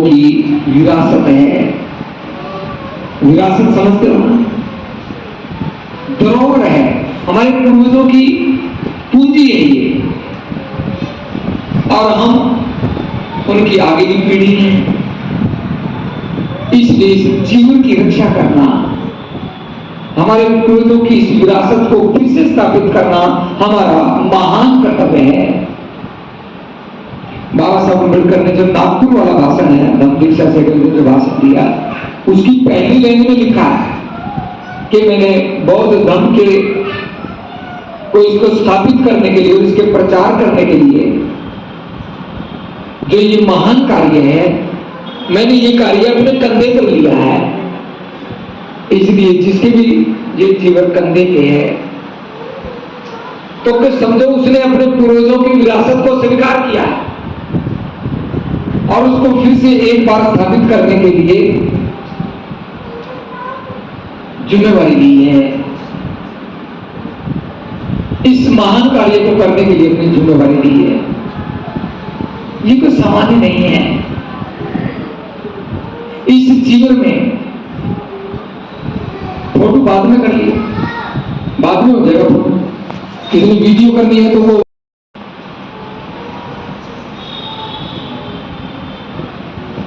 की विरासत है। विरासत समझते हो ना? धरोहर है, हमारे पूर्वजों की पूंजी है ये, और हम उनकी आगे की पीढ़ी है। इसलिए इस जीवन की रक्षा करना, हमारे पूर्वजों की इस विरासत को फिर से स्थापित करना हमारा महान कर्तव्य है। बाबा साहब अम्बेडकर ने जो नागपुर वाला भाषण है, धम्म दीक्षा से जो भाषण दिया, उसकी पहली लाइन में लिखा है कि मैंने बौद्ध धर्म के को इसको स्थापित करने के लिए और इसके प्रचार करने के लिए जो ये महान कार्य है, मैंने ये कार्य अपने कंधे पर लिया है। इसलिए जिसके भी ये जीवन कंधे पे है, तो फिर समझो उसने अपने पूर्वजों की विरासत को स्वीकार किया और उसको फिर से एक बार स्थापित करने के लिए जिम्मेवारी ली है। इस महान कार्य को करने के लिए अपनी जिम्मेवारी ली है। ये कोई सामान्य नहीं है। इस जीवन में फोटो बाद में कर लिए, बाद में हो जाएगा फोटो, किसी ने वीडियो करनी है तो वो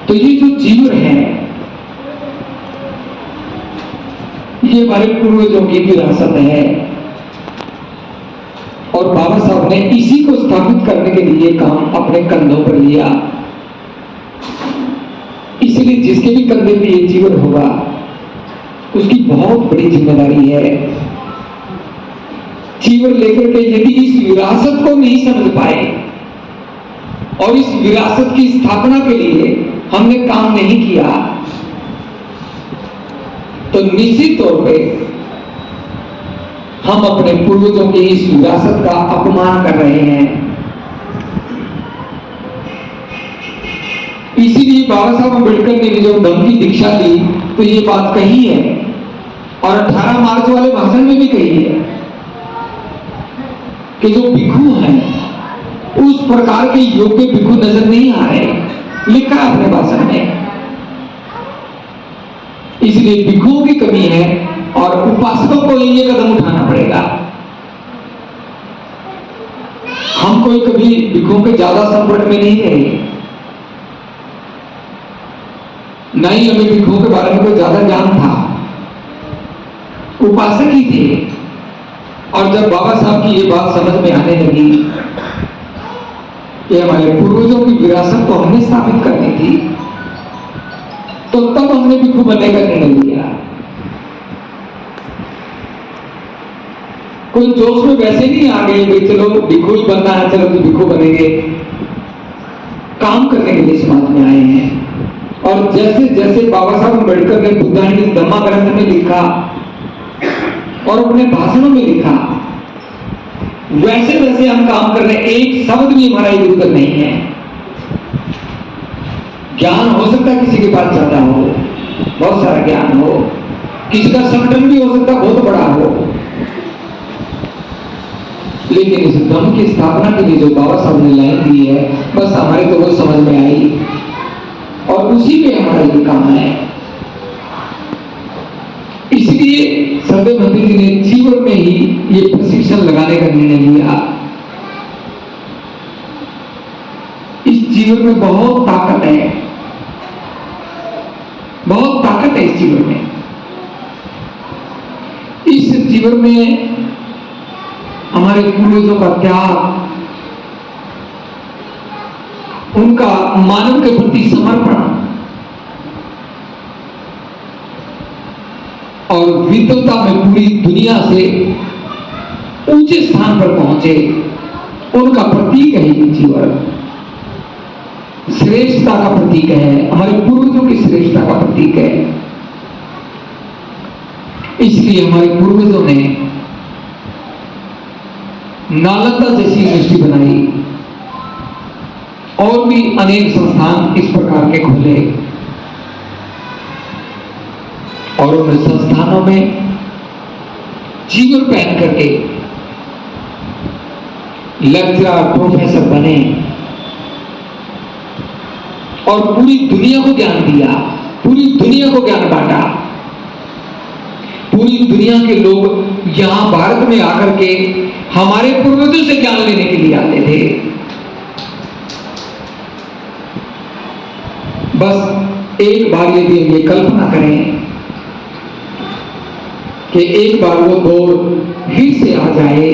तो ये जो जीवन है, ये हमारे पूर्वजों की विरासत है और बाबा साहब ने इसी को स्थापित करने के लिए काम अपने कंधों पर लिया। इसलिए जिसके भी कंधे पे ये जीवन होगा, उसकी बहुत बड़ी जिम्मेदारी है। जीवन लेकर के यदि इस विरासत को नहीं समझ पाए और इस विरासत की स्थापना के लिए हमने काम नहीं किया, तो निश्चित तौर पे हम अपने पूर्वजों की इस विरासत का अपमान कर रहे हैं। इसीलिए बाबा साहब अम्बेडकर ने जो धम्म की दीक्षा ली, तो ये बात कही है और 18 मार्च वाले भाषण में भी कही है कि जो भिक्षु हैं, उस प्रकार के योग्य भिक्षु नजर नहीं आ रहे, लिखा है अपने भाषण में। इसलिए भिक्षुओं की कमी है और उपासकों को ये कदम उठाना पड़ेगा। हम कोई कभी भिक्षुओं के ज्यादा संपर्क में नहीं रहे, न ही हमें भिक्षुओं के बारे में कोई ज्यादा ज्ञान था, उपासक ही थे। और जब बाबा साहब की ये बात समझ में आने लगी कि हमारे पूर्वजों की विरासत को हमने स्थापित करनी थी, तो तब हमने भिक्षु बनने का निर्णय लिया। कोई जोश में वैसे नहीं आ गए कि चलो भिक्षु ही बनना है, चलो तो भिक्षु बनेंगे। काम करने के लिए समाज में आए हैं। और जैसे जैसे बाबा साहब अम्बेडकर ने बुद्धांजलि धम्मा ग्रंथ में लिखा और अपने भाषणों में लिखा, वैसे वैसे हम काम कर रहे हैं। एक शब्द भी हमारा इधर उधर नहीं है। ज्ञान हो सकता है किसी के पास ज्यादा हो, बहुत सारा ज्ञान हो, किसी का संगठन भी हो सकता है बहुत बड़ा हो, लेकिन इस धम्म की स्थापना के लिए जो बाबा साहब ने लाइन दी है, बस हमारे तो वो समझ में आई और उसी पे हमारा ये काम है। इसलिए सरदेव मंदिर जी ने जीवन में ही ये प्रशिक्षण लगाने का निर्णय लिया। इस जीवन में बहुत ताकत है, बहुत ताकत है इस जीवन में। इस जीवन में हमारे पूर्वजों का त्याग, उनका मानव के प्रति समर्पण और विद्वता में पूरी दुनिया से ऊंचे स्थान पर पहुंचे, उनका प्रतीक है ये जीवन। श्रेष्ठता का प्रतीक है, हमारे पूर्वजों की श्रेष्ठता का प्रतीक है। इसलिए हमारे पूर्वजों ने नालंदा जैसी यूनिवर्सिटी बनाई और भी अनेक संस्थान इस प्रकार के खोले और उन संस्थानों में जीवन पहन करके लेक्चरर प्रोफेसर बने और पूरी दुनिया को ज्ञान दिया, पूरी दुनिया को ज्ञान बांटा। पूरी दुनिया के लोग यहां भारत में आकर के हमारे पूर्वजों से ज्ञान लेने के लिए आते थे। बस एक बार यदि हम ये कल्पना करें कि एक बार वो दौर फिर से आ जाए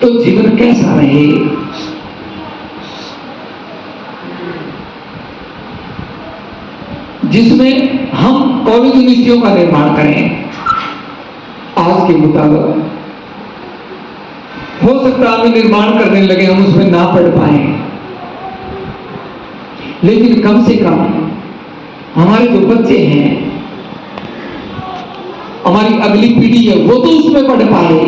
तो जीवन कैसा रहे। जिसमें हम कॉलेज यूनिवर्सिटियों का निर्माण करें आज के मुताबिक। हो सकता है हम निर्माण करने लगे, हम उसमें ना पढ़ पाए, लेकिन कम से कम हमारे जो बच्चे हैं, हमारी अगली पीढ़ी है, वो तो उसमें पढ़ पाए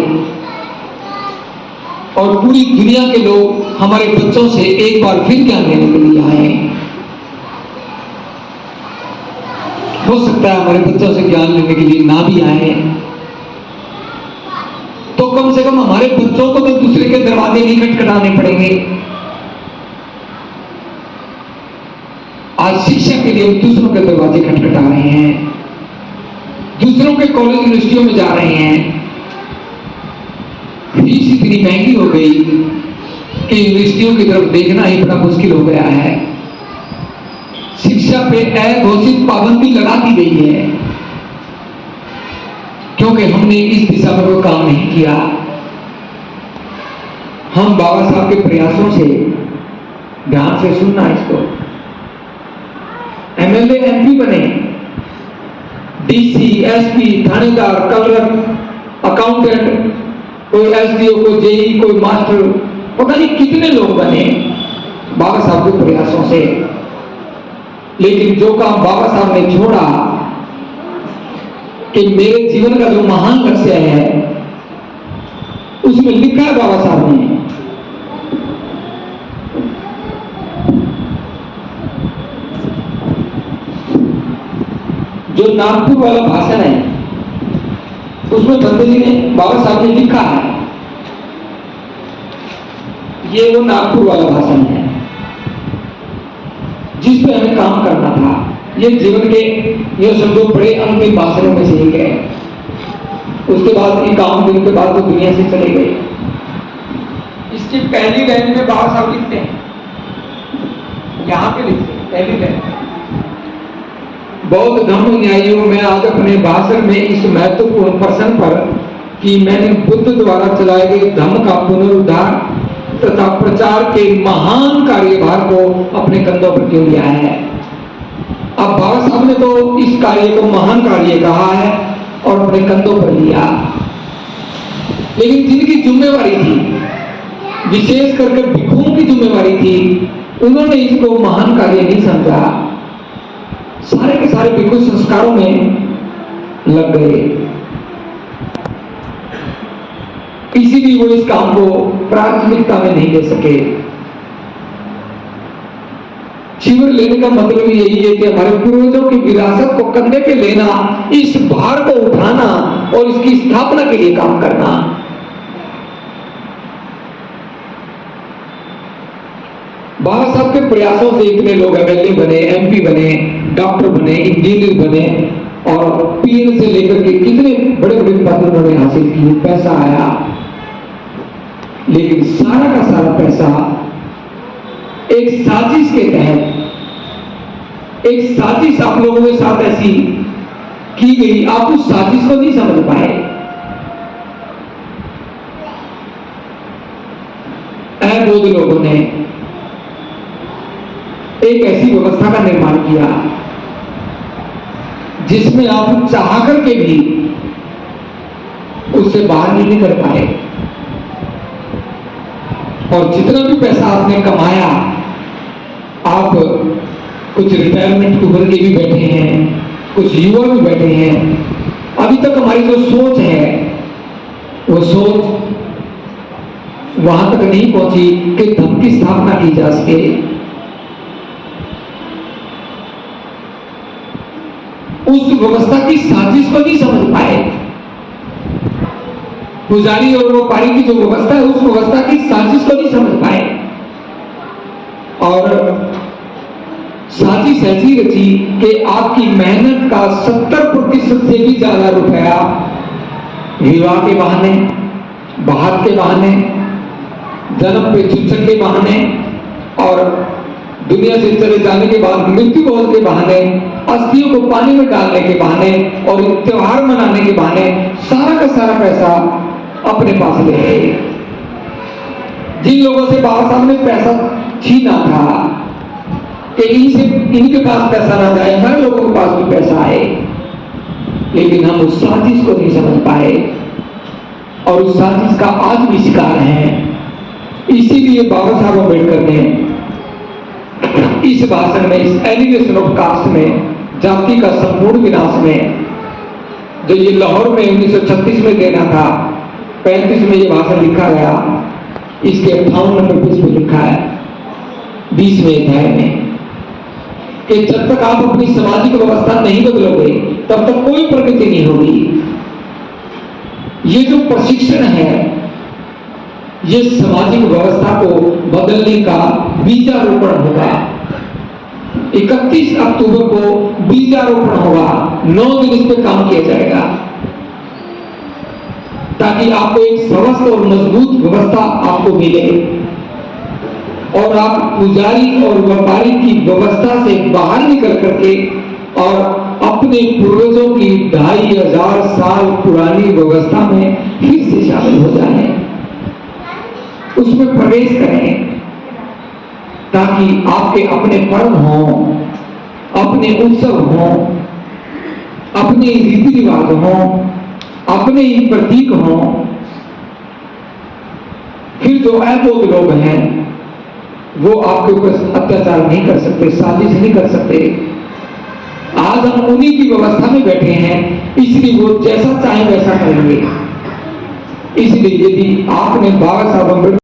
और पूरी दुनिया के लोग हमारे बच्चों से एक बार फिर ज्ञान लेने के लिए आए। हो सकता है हमारे बच्चों से ज्ञान लेने के लिए ना भी आए, तो कम से कम हमारे बच्चों को तो दूसरे के दरवाजे नहीं खटखटाने पड़ेंगे। आज शिक्षा के लिए हम दूसरों के दरवाजे खटखटा रहे हैं, दूसरों के कॉलेज यूनिवर्सिटियों में जा रहे हैं। फीस इतनी महंगी हो गई कि यूनिवर्सिटियों की तरफ देखना ही बड़ा मुश्किल हो गया है। शिक्षा पे अघोषित पाबंदी लगा दी गई है क्योंकि हमने इस दिशा में कोई काम नहीं किया। हम बाबा साहब के प्रयासों से, ध्यान से सुनना इसको, एमएलए एमपी बने, डीसी, एसपी, थानेदार, कलर, अकाउंटेंट, कोई एसडीओ, कोई जेई, कोई मास्टर, पता नहीं कितने लोग बने बाबा साहब के प्रयासों से। लेकिन जो काम बाबा साहब ने छोड़ा कि मेरे जीवन का जो महान लक्ष्य है, उसमें लिखा है बाबा साहब ने, जो नागपुर वाला भाषण है उसमें बंदे जी ने, बाबा साहब ने लिखा है, ये वो नागपुर वाला भाषण है जिस पे हमें काम करना था। ये जीवन के, ये समझो, बड़े अंतिम भाषणों में से एक है। उसके बाद 51 दिन के बाद तो दुनिया से चले गए। इसकी पहली लाइन में बाबा साहब लिखते हैं, यहां पे लिखते हैं पहली लाइन, बौद्ध धम्म न्यायियों में आज अपने भाषण में इस महत्वपूर्ण प्रश्न पर कि मैंने बुद्ध द्वारा चलाए गए धम्म का पुनरुद्धार तथा प्रचार के महान कार्यभार को अपने कंधों पर क्यों लिया है। अब बाबा साहब ने तो इस कार्य को महान कार्य कहा है और अपने कंधों पर लिया, लेकिन जिनकी जिम्मेवारी थी, विशेष करके भिक्षुओं की जिम्मेवारी थी, उन्होंने इसको महान कार्य नहीं समझा। सारे के सारे भिक्षु संस्कारों में लग गए, इसीलिए वो इस काम को प्राथमिकता में नहीं ले सके। शिविर लेने का मतलब यही है कि हमारे पूर्वजों की विरासत को कंधे पे लेना, इस भार को उठाना और इसकी स्थापना के लिए काम करना। बाबा साहब के प्रयासों से इतने लोग एमएलए बने, एमपी बने, डॉक्टर बने, इंजीनियर बने और पीएन से लेकर के कितने बड़े बड़े पद उन्होंने हासिल किए, पैसा आया। लेकिन सारा का सारा पैसा एक साजिश के तहत, एक साजिश आप लोगों के साथ ऐसी की गई, आप उस साजिश को नहीं समझ पाए। अबोध लोगों ने एक ऐसी व्यवस्था का निर्माण किया जिसमें आप चाह करके भी उससे बाहर नहीं निकल पाए, और जितना भी पैसा आपने कमाया, आप कुछ रिटायरमेंट उम्र के भी बैठे हैं, कुछ युवा भी बैठे हैं। अभी तक हमारी जो सोच है वो सोच वहां तक नहीं पहुंची कि धर्म की स्थापना की जा सके। उस व्यवस्था की साजिश को नहीं समझ पाए। पुजारी और व्यापारी की जो व्यवस्था है, उस व्यवस्था की साजिश को नहीं समझ पाए। और साजिश ऐसी रची कि आपकी मेहनत का 70% से भी ज्यादा रुपया विवाह के बहाने, बाहर के बहाने, जन्म पे चूचक के बहाने और दुनिया से चले जाने के बाद मृत्यु भोज के बहाने, अस्थियों को पानी में डालने के बहाने और त्योहार मनाने के बहाने सारा का सारा पैसा अपने पास ले गए। जिन लोगों से बाबा साहब ने पैसा छीना था कि इनके पास पैसा ना जाए, हमारे लोगों के पास भी पैसा आए, लेकिन हम उस साजिश को नहीं समझ पाए और उस साजिश का आज भी शिकार हैं। इसीलिए बाबा साहब अम्बेडकर ने इस भाषण में, इस एलिवेशन ऑफ कास्ट में, जाति का संपूर्ण विनाश में, जो ये लाहौर में 1936 में देना था, 35 में ये भाषण लिखा गया, इसके 58 नंबर पेज में लिखा है 20वें अध्याय में कि जब तक आप अपनी सामाजिक व्यवस्था नहीं बदलोगे तब तक कोई प्रगति नहीं होगी। ये जो प्रशिक्षण है, ये सामाजिक व्यवस्था को बदलने का बीजारोपण होगा। 31 अक्टूबर को बीजारोपण होगा, 9 दिन इस पर काम किया जाएगा ताकि आपको एक स्वस्थ और मजबूत व्यवस्था आपको मिले और आप पुजारी और व्यापारी की व्यवस्था से बाहर निकल करके और अपने पूर्वजों की 2500 साल पुरानी व्यवस्था में फिर से शामिल हो जाएं, उसमें प्रवेश करें ताकि आपके अपने पर्व हों, अपने उत्सव हों, अपने रीति रिवाज हों, अपने ही प्रतीक हों। फिर जो अबोध लोग हैं वो आपके ऊपर अत्याचार नहीं कर सकते, साजिश नहीं कर सकते। आज हम उन्हीं की व्यवस्था में बैठे हैं, इसलिए वो जैसा चाहे वैसा करेंगे। इसलिए यदि आपने बाबा साहब अम्बेडकर